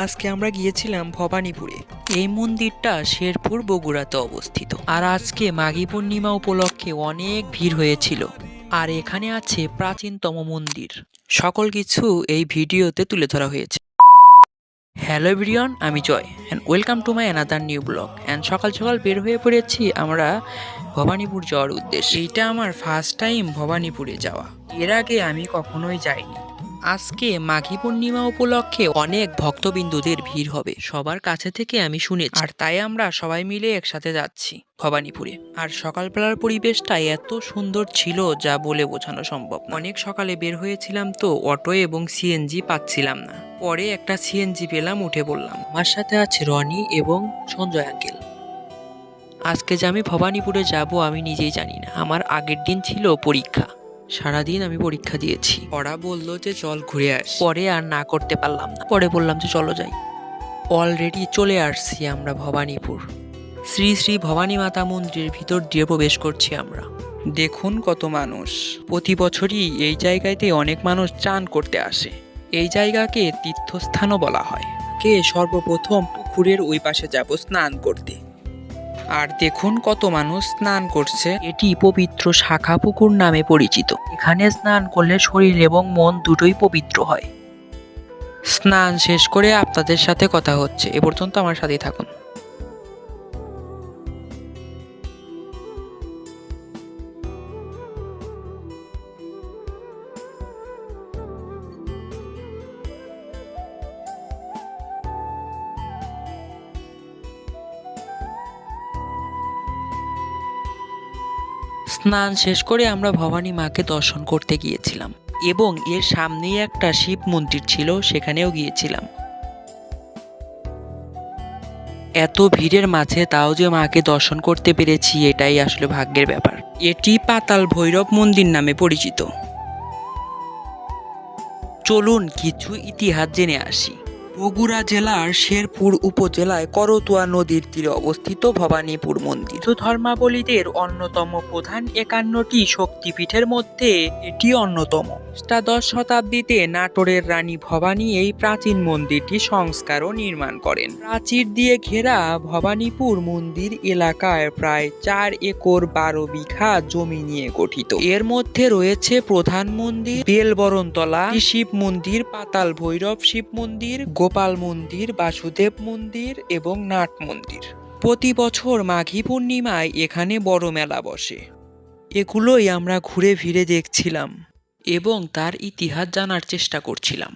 আজকে আমরা গিয়েছিলাম ভবানীপুরে। এই মন্দিরটা শেরপুর বগুড়াতে অবস্থিত। আর আজকে মাঘী পূর্ণিমা উপলক্ষে অনেক ভিড় হয়েছিল। আর এখানে আছে প্রাচীনতম মন্দির। সকল কিছু এই ভিডিওতে তুলে ধরা হয়েছে। হ্যালো এভরিওয়ান, আমি Joy and welcome to my another new blog. And সকাল সকাল বের হয়ে পড়েছি আমরা ভবানীপুর যাওয়ার উদ্দেশ্যে। এইটা আমার ফার্স্ট টাইম ভবানীপুরে যাওয়া। এর আগে আমি কখনোই যাইনি। আজকে মাঘী পূর্ণিমা উপলক্ষে অনেক ভক্তবিন্দুদের ভিড় হবে সবার কাছে থেকে আমি শুনেছি। আর তাই আমরা সবাই মিলে একসাথে যাচ্ছি ভবানীপুরে। আর সকালবেলার পরিবেশটা এত সুন্দর ছিল যা বলে বোঝানো সম্ভব। অনেক সকালে বের হয়েছিলাম তো অটো এবং সিএনজি পাচ্ছিলাম না। পরে একটা সিএনজি পেলাম, উঠে পড়লাম। আমার সাথে আছে রনি এবং সঞ্জয় আঙ্কেল। আজকে যে আমি ভবানীপুরে যাব আমি নিজেই জানি না। আমার আগের দিন ছিল পরীক্ষা, সারাদিন আমি পরীক্ষা দিয়েছি। ওরা বললো যে চল ঘুরে আস, পরে আর না করতে পারলাম না। পরে বললাম যে চলো যাই। অলরেডি চলে আসছি আমরা ভবানীপুর। শ্রী শ্রী ভবানী মাতা মন্দিরের ভিতর দিয়ে প্রবেশ করছি আমরা। দেখুন কত মানুষ। প্রতি বছরই এই জায়গাতে অনেক মানুষ চান করতে আসে। এই জায়গাকে তীর্থস্থানও বলা হয়। কে সর্বপ্রথম পুকুরের ওই পাশে যাব স্নান করতে। আর দেখুন কত মানুষ স্নান করছে। এটি পবিত্র শাখা পুকুর নামে পরিচিত। এখানে স্নান করলে শরীর এবং মন দুটোই পবিত্র হয়। স্নান শেষ করে আপনাদের সাথে কথা হচ্ছে, এ পর্যন্ত আমার সাথেই থাকুন। স্নান শেষ করে আমরা ভবানী মাকে দর্শন করতে গিয়েছিলাম এবং এর সামনেই একটা শিব মন্দির ছিল, সেখানেও গিয়েছিলাম। এত ভিড়ের মাঝে তাও যে মাকে দর্শন করতে পেরেছি এটাই আসলে ভাগ্যের ব্যাপার। এটি পাতাল ভৈরব মন্দির নামে পরিচিত। চলুন কিছু ইতিহাস জেনে আসি। বগুড়া জেলার শেরপুর উপজেলায় করতোয়া নদীর তীরে অবস্থিত ভবানীপুর মন্দির হিন্দু ধর্মাবলম্বীদের অন্যতম প্রধান 51টি শক্তিপীঠের মধ্যে এটি অন্যতম। অষ্টাদশ শতাব্দীতে নাটোরের রানী ভবানী এই প্রাচীন মন্দিরটি সংস্কার ও নির্মাণ করেন। প্রাচীর দিয়ে ঘেরা ভবানীপুর মন্দির এলাকায় প্রায় 4 একর 12 বিঘা জমি নিয়ে গঠিত। এর মধ্যে রয়েছে প্রধান মন্দির, বেলবরণতলা শিব মন্দির, পাতাল ভৈরব শিব মন্দির, গোপাল মন্দির, বাসুদেব মন্দির এবং নাট মন্দির। প্রতি বছর মাঘী পূর্ণিমায় এখানে বড় মেলা বসে। এগুলোই আমরা ঘুরে ফিরে দেখছিলাম এবং তার ইতিহাস জানার চেষ্টা করছিলাম।